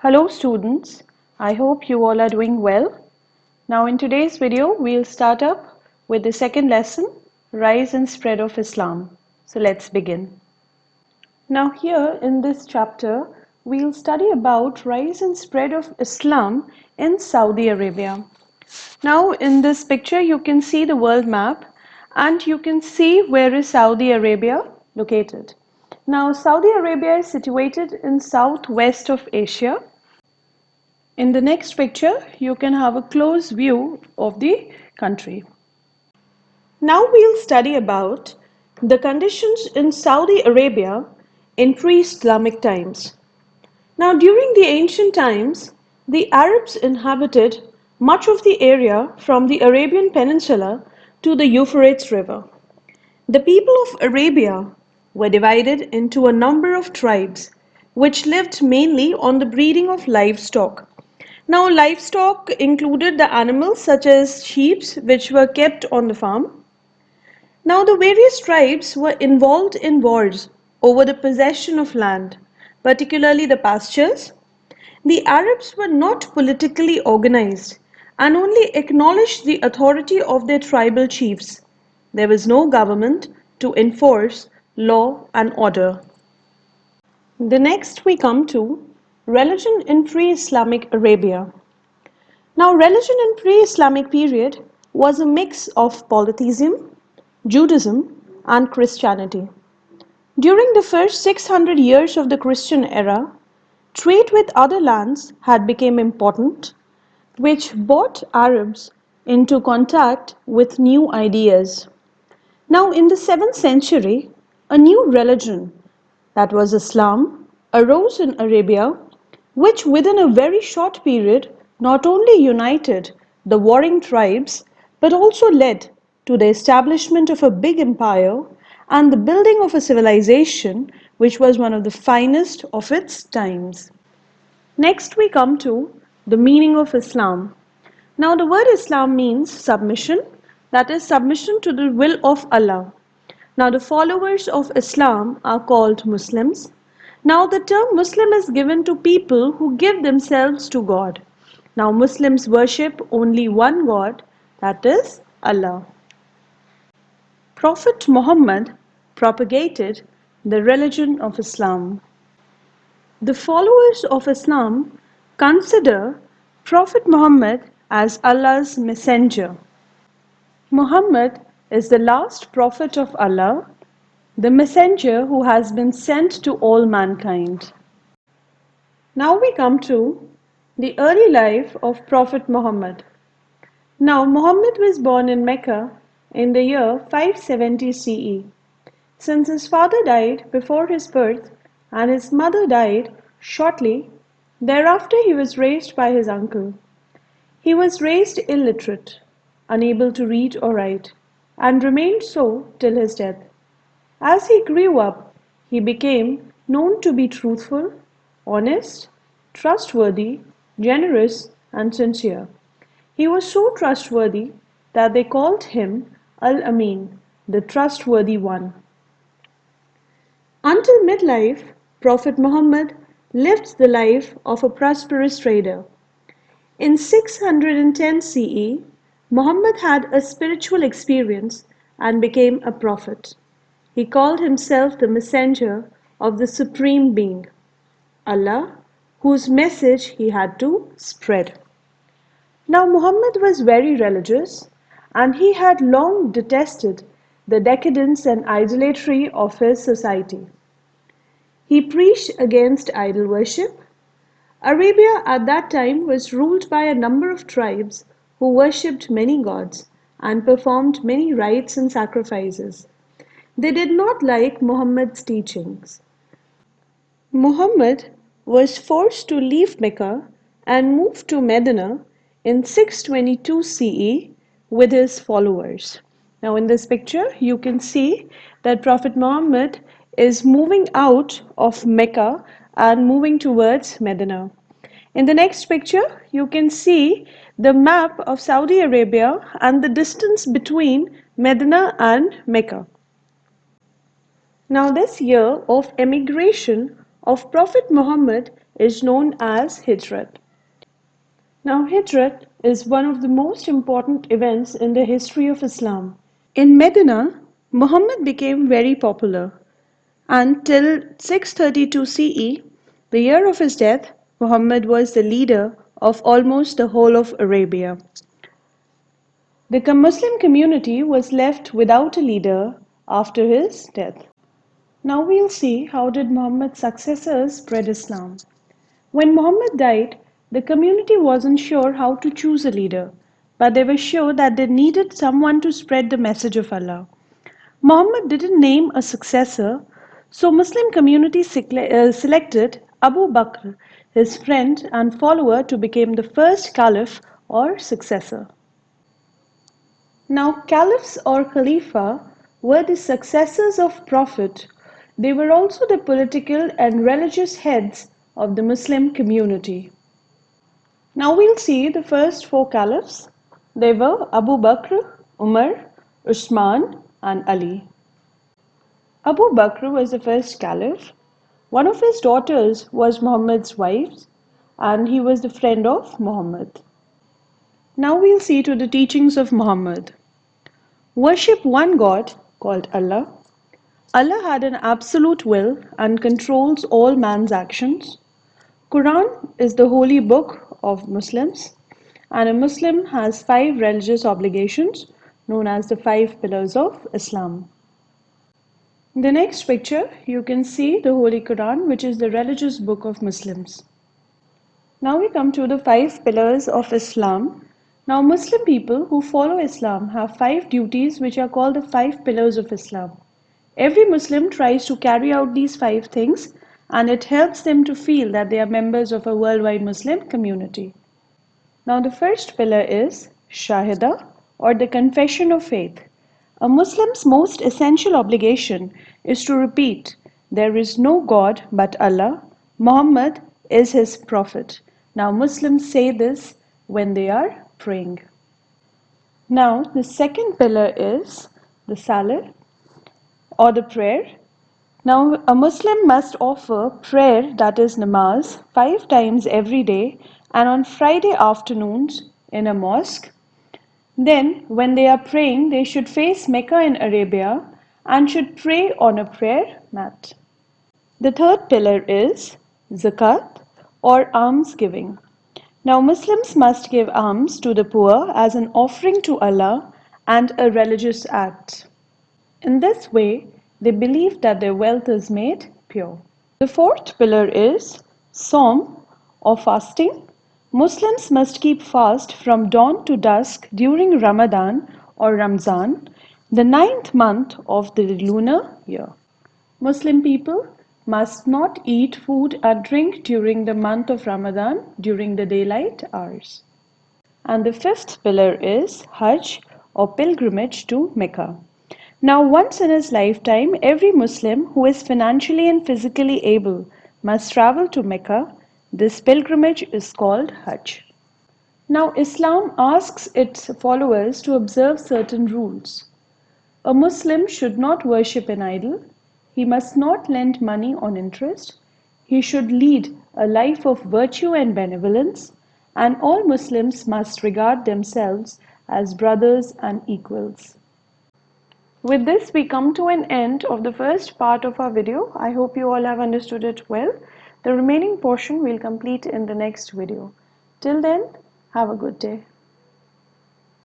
Hello students, I hope you all are doing well. Now in today's video, we'll start up with the second lesson, Rise and Spread of Islam. So let's begin. Now here in this chapter, we'll study about rise and spread of Islam in Saudi Arabia. Now in this picture, you can see the world map and you can see where is Saudi Arabia located. Now Saudi Arabia is situated in southwest of Asia. In the next picture, you can have a close view of the country. Now we'll study about the conditions in Saudi Arabia in pre-Islamic times. Now during the ancient times, the Arabs inhabited much of the area from the Arabian Peninsula to the Euphrates River. The people of Arabia were divided into a number of tribes which lived mainly on the breeding of livestock. Now, livestock included the animals such as sheep, which were kept on the farm. Now, the various tribes were involved in wars over the possession of land, particularly the pastures. The Arabs were not politically organized and only acknowledged the authority of their tribal chiefs. There was no government to enforce law and order. The next we come to religion in pre-Islamic Arabia. Now, religion in pre-Islamic period was a mix of polytheism, Judaism, and Christianity. During the first 600 years of the Christian era, trade with other lands had become important, which brought Arabs into contact with new ideas. Now, in the 7th century, a new religion, that was Islam, arose in Arabia, which within a very short period not only united the warring tribes but also led to the establishment of a big empire and the building of a civilization which was one of the finest of its times. Next, we come to the meaning of Islam. Now, the word Islam means submission, that is, submission to the will of Allah. Now, the followers of Islam are called Muslims. Now, the term Muslim is given to people who give themselves to God. Now, Muslims worship only one God, that is Allah. Prophet Muhammad propagated the religion of Islam. The followers of Islam consider Prophet Muhammad as Allah's messenger. Muhammad is the last prophet of Allah, the messenger who has been sent to all mankind. Now we come to the early life of Prophet Muhammad. Now Muhammad was born in Mecca in the year 570 CE. Since his father died before his birth and his mother died shortly thereafter, he was raised by his uncle. He was raised illiterate, unable to read or write, and remained so till his death. As he grew up, he became known to be truthful, honest, trustworthy, generous, and sincere. He was so trustworthy that they called him Al-Amin, the trustworthy one. Until midlife, Prophet Muhammad lived the life of a prosperous trader. In 610 CE, Muhammad had a spiritual experience and became a prophet. He called himself the messenger of the Supreme Being, Allah, whose message he had to spread. Now Muhammad was very religious and he had long detested the decadence and idolatry of his society. He preached against idol worship. Arabia at that time was ruled by a number of tribes who worshipped many gods and performed many rites and sacrifices. They did not like Muhammad's teachings. Muhammad was forced to leave Mecca and move to Medina in 622 CE with his followers. Now in this picture you can see that Prophet Muhammad is moving out of Mecca and moving towards Medina. In the next picture you can see the map of Saudi Arabia and the distance between Medina and Mecca. Now this year of emigration of Prophet Muhammad is known as Hijrat. Now, Hijrat is one of the most important events in the history of Islam. In Medina, Muhammad became very popular. Until 632 CE, the year of his death, Muhammad was the leader of almost the whole of Arabia. The Muslim community was left without a leader after his death. Now we'll see how did Muhammad's successors spread Islam. When Muhammad died, the community wasn't sure how to choose a leader, but they were sure that they needed someone to spread the message of Allah. Muhammad didn't name a successor, so Muslim community selected Abu Bakr, his friend and follower, to become the first caliph or successor. Now, caliphs or khalifa were the successors of Prophet. They were also the political and religious heads of the Muslim community. Now we'll see the first four caliphs. They were Abu Bakr, Umar, Usman, and Ali. Abu Bakr was the first caliph. One of his daughters was Muhammad's wife, and he was the friend of Muhammad. Now we'll see to the teachings of Muhammad. Worship one God called Allah. Allah had an absolute will and controls all man's actions. Quran is the holy book of Muslims, and a Muslim has five religious obligations known as the five pillars of Islam. In the next picture, you can see the Holy Quran, which is the religious book of Muslims. Now we come to the five pillars of Islam. Now Muslim people who follow Islam have five duties which are called the five pillars of Islam. Every Muslim tries to carry out these five things, and it helps them to feel that they are members of a worldwide Muslim community. Now the first pillar is Shahada, or the confession of faith. A Muslim's most essential obligation is to repeat, there is no God but Allah, Muhammad is his prophet. Now Muslims say this when they are praying. Now the second pillar is the Salah, or the prayer. Now, a Muslim must offer prayer, that is namaz, 5 times every day and on Friday afternoons in a mosque. Then, when they are praying, they should face Mecca in Arabia and should pray on a prayer mat. The third pillar is zakat, or alms giving. Now, Muslims must give alms to the poor as an offering to Allah and a religious act. In this way, they believe that their wealth is made pure. The fourth pillar is Saum, or fasting. Muslims must keep fast from dawn to dusk during Ramadan or Ramzan, the 9th month of the lunar year. Muslim people must not eat food or drink during the month of Ramadan during the daylight hours. And the fifth pillar is Hajj, or pilgrimage to Mecca. Now, once in his lifetime, every Muslim who is financially and physically able must travel to Mecca. This pilgrimage is called Hajj. Now, Islam asks its followers to observe certain rules. A Muslim should not worship an idol. He must not lend money on interest. He should lead a life of virtue and benevolence. And all Muslims must regard themselves as brothers and equals. With this, we come to an end of the first part of our video. I hope you all have understood it well. The remaining portion we'll complete in the next video. Till then, have a good day.